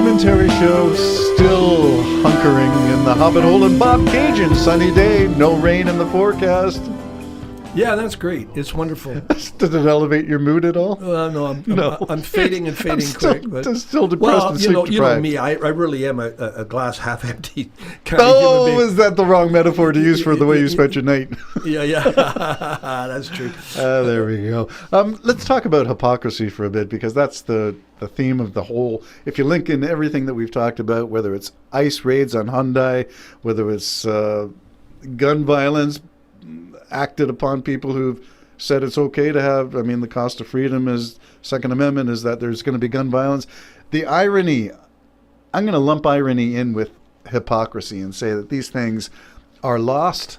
Jim and Terry Show, still hunkering in the Hobbit hole in Bob Cajun. Sunny day, no rain in the forecast. Yeah, that's great. It's wonderful. Does it elevate your mood at all? No, I'm fading and fading quick. But still depressed and sleep deprived. You know me. I really am a glass half empty kind of human being. Is that the wrong metaphor to use for the way you spent your night? Yeah, that's true. There we go. Let's talk about hypocrisy for a bit, because that's the theme of the whole. If you link in everything that we've talked about, whether it's ICE raids on Hyundai, whether it's gun violence acted upon people who've said it's okay to have, the cost of freedom is Second Amendment, is that there's going to be gun violence. The irony, I'm going to lump irony in with hypocrisy and say that these things are lost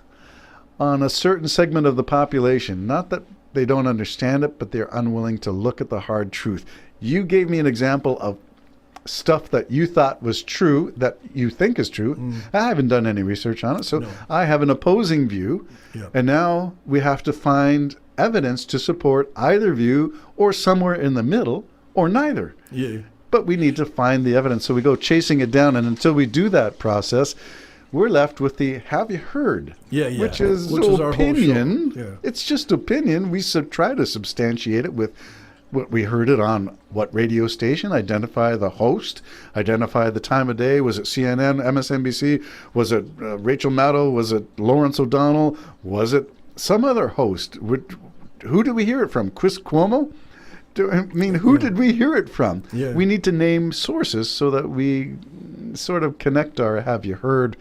on a certain segment of the population. Not that they don't understand it, but they're unwilling to look at the hard truth. You gave me an example of stuff that you thought was true, that you think is true. I haven't done any research on it, so no. I have an opposing view. Yep. And now we have to find evidence to support either view, or somewhere in the middle, or neither. Yeah. But we need to find the evidence, so we go chasing it down, and until we do that process, we're left with the "have you heard?" Which is opinion. Our whole show. Yeah. It's just opinion. We try to substantiate it with what we heard it on what radio station, identify the host, identify the time of day. Was it CNN, MSNBC? Was it Rachel Maddow? Was it Lawrence O'Donnell? Was it some other host? Who did we hear it from? Chris Cuomo? Who did we hear it from? Yeah. We need to name sources so that we sort of connect our "have you heard"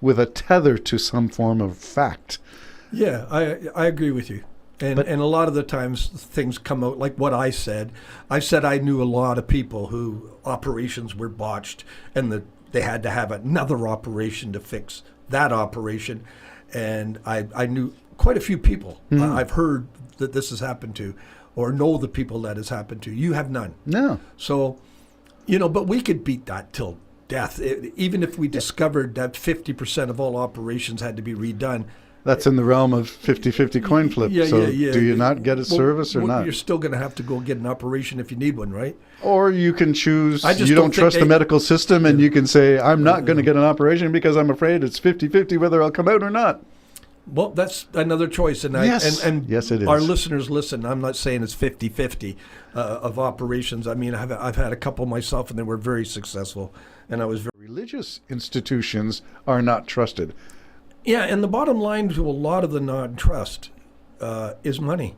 with a tether to some form of fact. Yeah, I agree with you. And a lot of the times things come out like what I said. I said I knew a lot of people who operations were botched, and they had to have another operation to fix that operation. And I knew quite a few people I've heard that this has happened to, or know the people that has happened to. You have none. No. So, but we could beat that till death. Even if we discovered that 50% of all operations had to be redone. That's in the realm of 50-50 coin flip. Yeah. Do you not get a service or not? You're still going to have to go get an operation if you need one, right? Or you can choose, you don't trust the medical system, and you can say, I'm not going to get an operation because I'm afraid it's 50-50 whether I'll come out or not. Well, that's another choice. And yes, it is. Our listeners listen. I'm not saying it's 50-50 of operations. I've had a couple myself, and they were very successful. And I was very... Religious institutions are not trusted. Yeah, and the bottom line to a lot of the non-trust is money.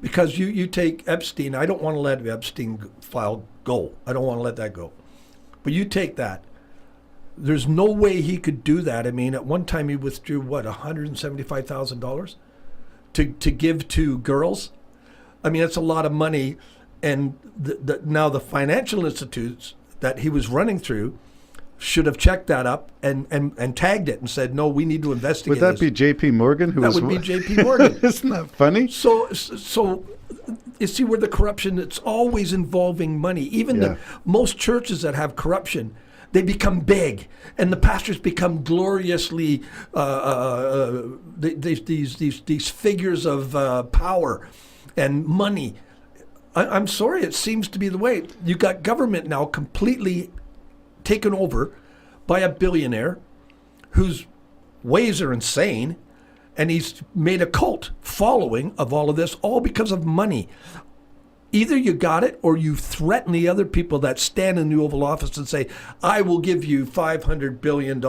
Because you take Epstein, I don't want to let Epstein file go. I don't want to let that go. But you take that. There's no way he could do that. At one time he withdrew, $175,000 to give to girls? That's a lot of money. And now the financial institutes that he was running through should have checked that up and tagged it and said, no, we need to investigate. Would that be J.P. Morgan? That would be J.P. Morgan. Isn't that funny? So you see where the corruption, it's always involving money. Even most churches that have corruption, they become big, and the pastors become gloriously these figures of power and money. I'm sorry, it seems to be the way. You got government now completely taken over by a billionaire whose ways are insane, and he's made a cult following of all of this, all because of money. Either you got it, or you threaten the other people that stand in the Oval Office and say, I will give you $500 billion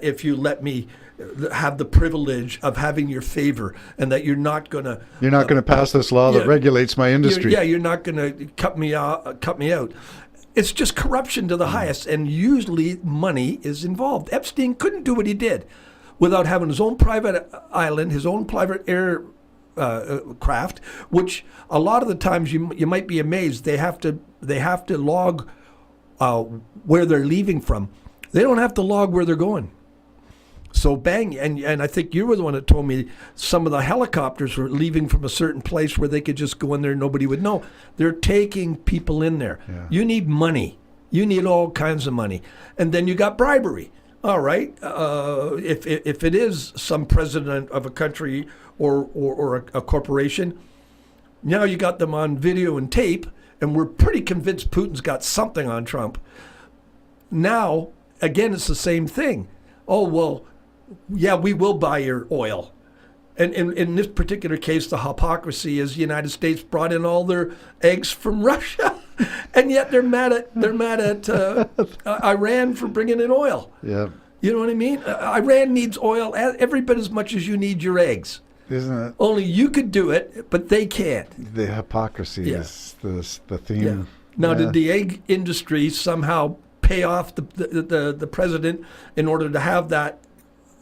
if you let me have the privilege of having your favor, and that you're not going to pass this law that regulates my industry. You're not going to cut me out. It's just corruption to the highest, and usually money is involved. Epstein couldn't do what he did without having his own private island, his own private air craft, which a lot of the times you might be amazed they have to log where they're leaving from. They don't have to log where they're going. So bang, and I think you were the one that told me some of the helicopters were leaving from a certain place where they could just go in there and nobody would know. They're taking people in there. Yeah. You need money. You need all kinds of money. And then you got bribery. All right, if it is some president of a country or a corporation, now you got them on video and tape, and we're pretty convinced Putin's got something on Trump. Now, again, it's the same thing. Oh, well, yeah, we will buy your oil. And in this particular case, the hypocrisy is the United States brought in all their eggs from Russia, and yet they're mad at Iran for bringing in oil. Yeah. You know what I mean? Iran needs oil every bit as much as you need your eggs. Isn't it? Only you could do it, but they can't. The hypocrisy is the theme. Yeah. Now, did the egg industry somehow pay off the president in order to have that,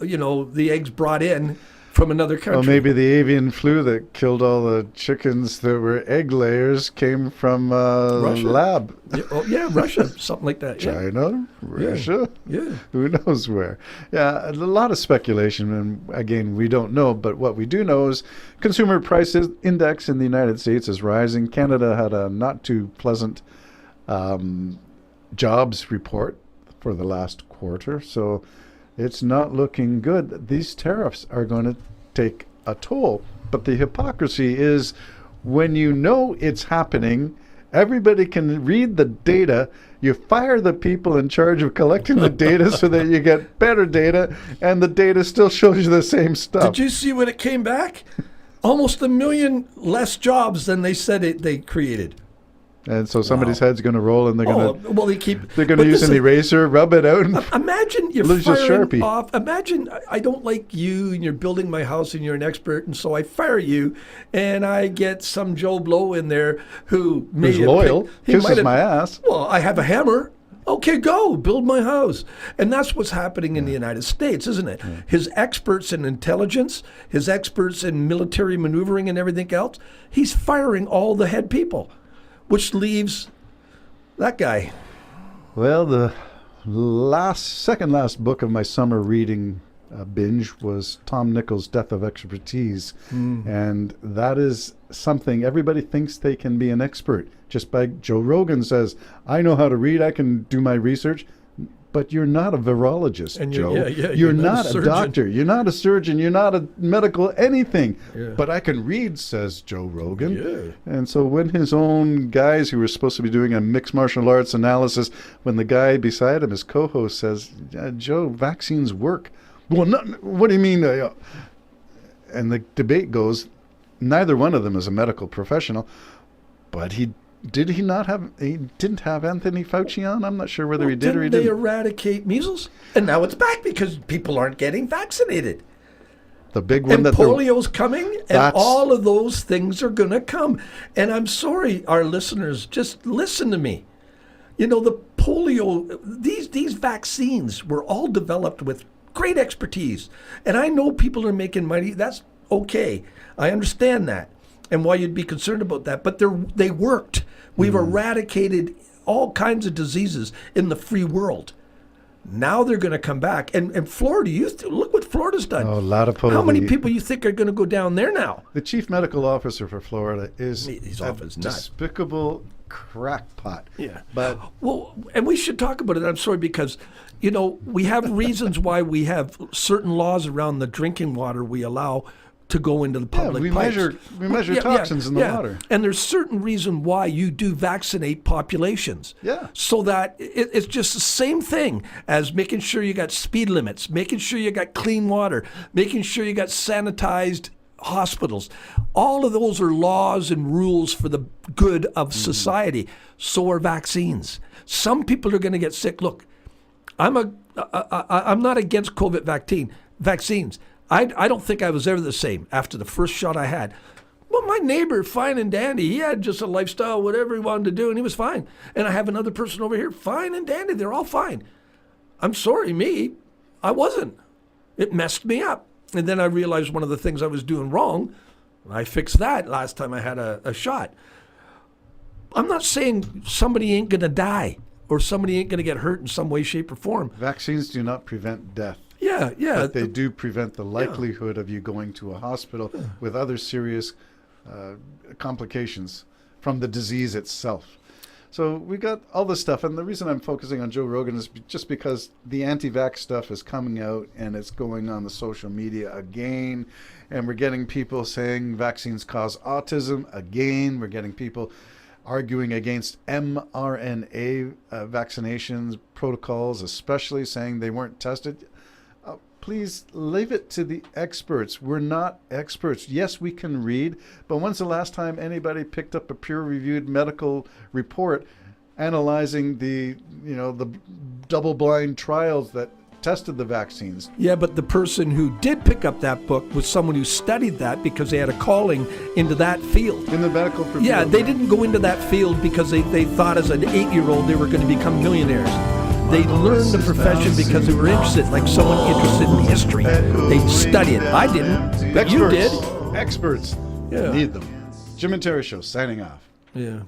the eggs brought in from another country? Well, maybe the avian flu that killed all the chickens that were egg layers came from Russia. lab. Yeah, Russia, something like that. Yeah. China, Russia, Yeah. who knows where. Yeah, a lot of speculation, and again, we don't know, but what we do know is consumer price index in the United States is rising. Canada had a not too pleasant jobs report for the last quarter, so it's not looking good. These tariffs are going to take a toll. But the hypocrisy is when you know it's happening, everybody can read the data. You fire the people in charge of collecting the data so that you get better data, and the data still shows you the same stuff. Did you see when it came back? Almost 1 million less jobs than they said they created. And so somebody's head's going to roll, and they're going to use an eraser, rub it out, and imagine you're lose a firing Sharpie. off. Imagine I don't like you, and you're building my house, and you're an expert, and so I fire you, and I get some Joe Blow in there who's loyal, kisses my ass. Well, I have a hammer. Okay, go build my house. And that's what's happening in the United States, isn't it? Yeah. His experts in intelligence, his experts in military maneuvering and everything else, he's firing all the head people, which leaves that guy. Well, the second last book of my summer reading binge was Tom Nichols' Death of Expertise. And that is something everybody thinks they can be an expert. Just by Joe Rogan says, I know how to read, I can do my research. But you're not a virologist, and Joe. You're not a doctor. You're not a surgeon. You're not a medical anything. Yeah. But I can read, says Joe Rogan. Yeah. And so when his own guys who were supposed to be doing a mixed martial arts analysis, when the guy beside him, his co-host, says, Joe, vaccines work. Well, what do you mean? And the debate goes, neither one of them is a medical professional, but he didn't have Anthony Fauci on? I'm not sure whether he did or he didn't. They eradicate measles? And now it's back because people aren't getting vaccinated. The big one, and polio's coming, and all of those things are going to come. And I'm sorry, our listeners, just listen to me. The polio, these vaccines were all developed with great expertise. And I know people are making money. That's okay. I understand that and why you'd be concerned about that. But they worked. We've eradicated all kinds of diseases in the free world. Now they're going to come back. And Florida, look what Florida's done. Oh, a lot of polio. How many people you think are going to go down there now? The chief medical officer for Florida is a despicable crackpot. Yeah. But and we should talk about it. I'm sorry, because we have reasons why we have certain laws around the drinking water we allow to go into the public pipes. We measure toxins in the water. And there's certain reason why you do vaccinate populations. Yeah. So that it's just the same thing as making sure you got speed limits, making sure you got clean water, making sure you got sanitized hospitals. All of those are laws and rules for the good of society. So are vaccines. Some people are going to get sick. Look, I'm not against COVID vaccines. I don't think I was ever the same after the first shot I had. Well, my neighbor, fine and dandy, he had just a lifestyle, whatever he wanted to do, and he was fine. And I have another person over here, fine and dandy. They're all fine. I'm sorry, I wasn't. It messed me up. And then I realized one of the things I was doing wrong. I fixed that last time I had a shot. I'm not saying somebody ain't going to die or somebody ain't going to get hurt in some way, shape, or form. Vaccines do not prevent death. Yeah. But they do prevent the likelihood of you going to a hospital with other serious complications from the disease itself. So we got all this stuff, and the reason I'm focusing on Joe Rogan is just because the anti-vax stuff is coming out, and it's going on the social media again, and we're getting people saying vaccines cause autism again. We're getting people arguing against mRNA vaccinations protocols, especially saying they weren't tested. Please leave it to the experts. We're not experts. Yes, we can read, but when's the last time anybody picked up a peer-reviewed medical report analyzing the double-blind trials that tested the vaccines? Yeah, but the person who did pick up that book was someone who studied that because they had a calling into that field. In the medical field. Yeah, they didn't go into that field because they thought as an 8-year-old they were going to become millionaires. They learned the profession because they were interested, like someone interested in history. They studied it. I didn't, but you did. Experts Yeah. need them. Jim and Terry Show, signing off. Yeah.